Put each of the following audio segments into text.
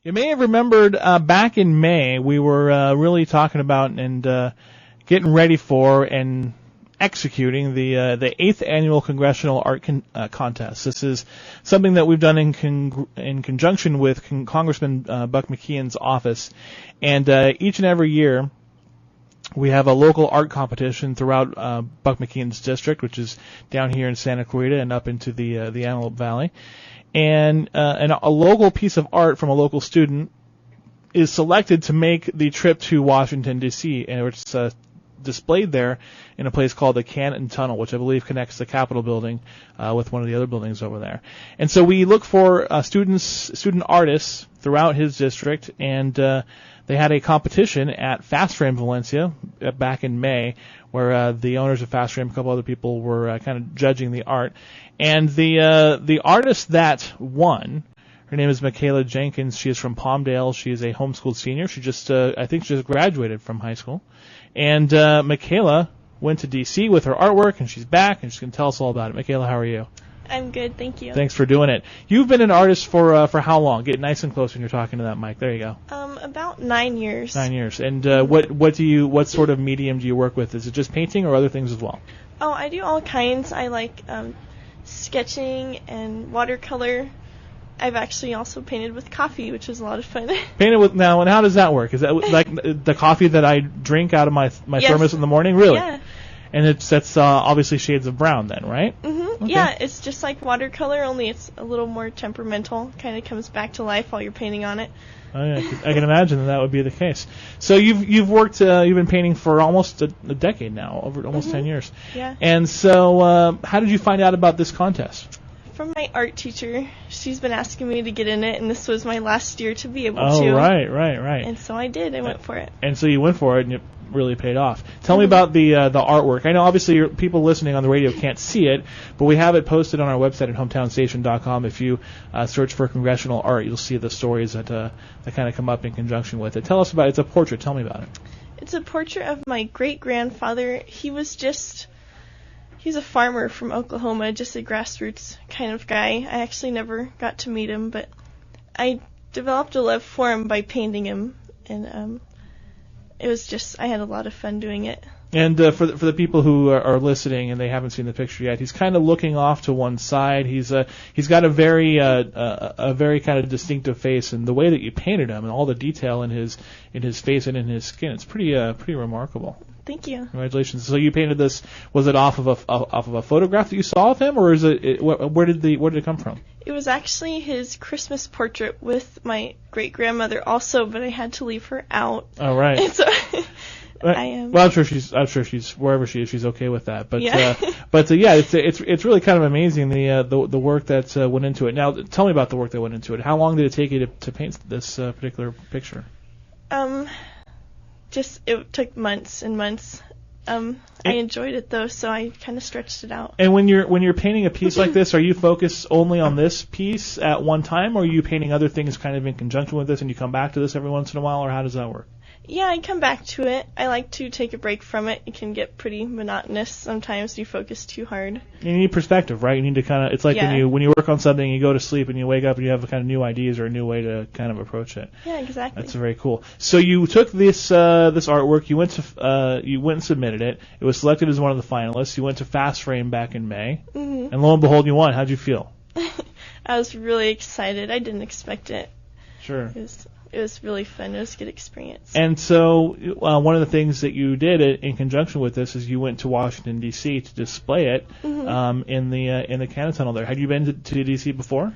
You may have remembered back in May, we were really talking about and getting ready for and executing the 8th annual Congressional Art Contest. This is something that we've done in conjunction with Congressman Buck McKeon's office. And each and every year, we have a local art competition throughout Buck McKeon's district, which is down here in Santa Clarita and up into the Antelope Valley. And a local piece of art from a local student is selected to make the trip to Washington D.C. and it's displayed there in a place called the Canton Tunnel, which I believe connects the Capitol building with one of the other buildings over there. And so we look for student artists throughout his district, and they had a competition at Fast Frame Valencia back in May, where the owners of Fast Frame, a couple other people, were kind of judging the art. And the artist that won, her name is Michaela Jenkins. She is from Palmdale. She is a homeschooled senior. She I think she just graduated from high school. And Michaela went to D.C. with her artwork, and she's back, and she's going to tell us all about it. Michaela, how are you? I'm good, thank you. Thanks for doing it. You've been an artist for how long? Get nice and close when you're talking to that mic. There you go. About 9 years. 9 years. And what sort of medium do you work with? Is it just painting or other things as well? Oh, I do all kinds. I like sketching and watercolor. I've actually also painted with coffee, which is a lot of fun. Painted with now, and how does that work? Is that like the coffee that I drink out of my Yes. thermos in the morning? Really? Yeah. And that's obviously shades of brown then, right? Mm-hmm. Okay. Yeah, it's just like watercolor, only it's a little more temperamental. Kind of comes back to life while you're painting on it. Oh, yeah, I can imagine that would be the case. So you've worked, you've been painting for almost a decade now, over almost 10 years. Yeah. And so, how did you find out about this contest? From my art teacher. She's been asking me to get in it, and this was my last year to be able to. Oh, right. And so I did. I went for it. And so you went for it, and it really paid off. Tell me about the artwork. I know obviously people listening on the radio can't see it, but we have it posted on our website at hometownstation.com. If you search for Congressional Art, you'll see the stories that kind of come up in conjunction with it. Tell us about it. It's a portrait. Tell me about it. It's a portrait of my great-grandfather. He's a farmer from Oklahoma, just a grassroots kind of guy. I actually never got to meet him, but I developed a love for him by painting him, and I had a lot of fun doing it. And for the people who are listening and they haven't seen the picture yet, he's kind of looking off to one side. He's got a very kind of distinctive face, and the way that you painted him and all the detail in his face and in his skin, it's pretty remarkable. Thank you. Congratulations. So you painted this. Was it off of a photograph that you saw of him, or is it where did it come from? It was actually his Christmas portrait with my great grandmother also, but I had to leave her out. Oh, right. And so Well, I'm sure she's wherever she is, she's okay with that. But yeah. It's really kind of amazing the work that went into it. Now, tell me about the work that went into it. How long did it take you to paint this particular picture? It took months and months. I enjoyed it though, so I kind of stretched it out. And when you're painting a piece like this, are you focused only on this piece at one time, or are you painting other things kind of in conjunction with this, and you come back to this every once in a while, or how does that work? Yeah, I come back to it. I like to take a break from it. It can get pretty monotonous sometimes. You focus too hard. You need perspective, right? You need to kind of. It's like when you work on something, you go to sleep and you wake up and you have kind of new ideas or a new way to kind of approach it. Yeah, exactly. That's very cool. So you took this artwork. You went and submitted it. It was selected as one of the finalists. You went to Fast Frame back in May, and lo and behold, you won. How'd you feel? I was really excited. I didn't expect it. Sure. It was really fun. It was a good experience. And so one of the things that you did in conjunction with this is you went to Washington, D.C. to display it in the Canton Tunnel there. Had you been to D.C. before?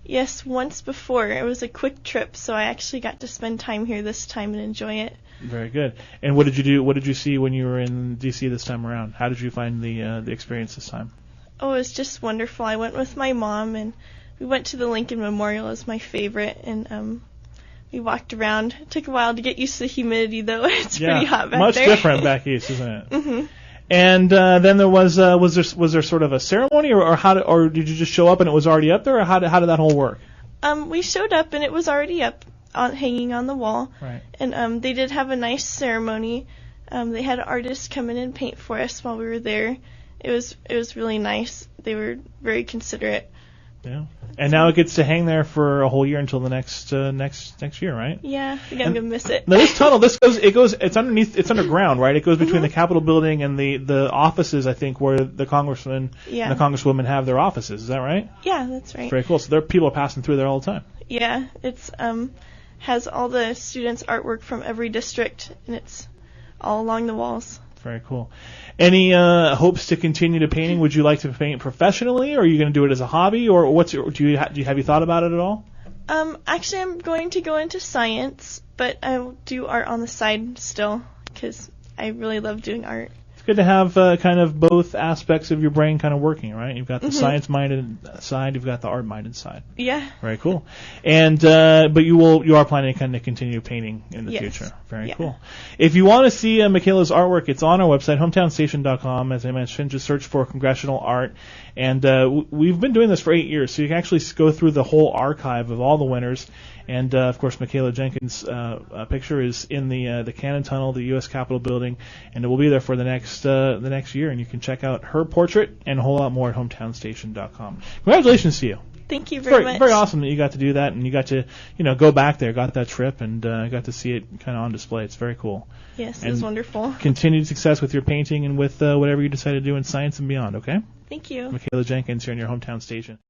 Yes, once before. It was a quick trip, so I actually got to spend time here this time and enjoy it. Very good. And what did you do? What did you see when you were in D.C. this time around? How did you find the experience this time? Oh, it was just wonderful. I went with my mom, and we went to the Lincoln Memorial as my favorite, and we walked around. It took a while to get used to the humidity, though. It's pretty hot back there. Much different back east, isn't it? Mm-hmm. And then there was there sort of a ceremony, or did you just show up and it was already up there, or how did that whole work? We showed up and it was already up, hanging on the wall. Right. And they did have a nice ceremony. They had artists come in and paint for us while we were there. It was really nice. They were very considerate. Yeah. And now it gets to hang there for a whole year until the next year, right? Yeah, I think I'm gonna miss it. Now this tunnel, it's underneath, it's underground, right? It goes between the Capitol building and the offices, I think, where the congressmen and the congresswomen have their offices. Is that right? Yeah, that's right. Very cool. So people are passing through there all the time. Yeah, it's has all the students' artwork from every district, and it's all along the walls. Very cool. Any hopes to continue to painting? Would you like to paint professionally, or are you going to do it as a hobby, or have you thought about it at all? Actually, I'm going to go into science, but I'll do art on the side still because I really love doing art. It's good to have kind of both aspects of your brain kind of working, right? You've got the science-minded side, you've got the art-minded side. Yeah. Very cool. And but you are planning to kind of continue painting in the future. Very cool. If you want to see Michaela's artwork, it's on our website, hometownstation.com. As I mentioned, just search for Congressional Art. And we've been doing this for 8 years, so you can actually go through the whole archive of all the winners. And of course, Michaela Jenkins' picture is in the Cannon Tunnel, the U.S. Capitol building, and it will be there for the next year. And you can check out her portrait and a whole lot more at hometownstation.com. Congratulations to you. Thank you very much. Very awesome that you got to do that, and you got to go back there, got that trip, and got to see it kind of on display. It's very cool. Yes, it was wonderful. Continued success with your painting and with whatever you decide to do in science and beyond. Okay. Thank you. Michaela Jenkins here on your hometown station.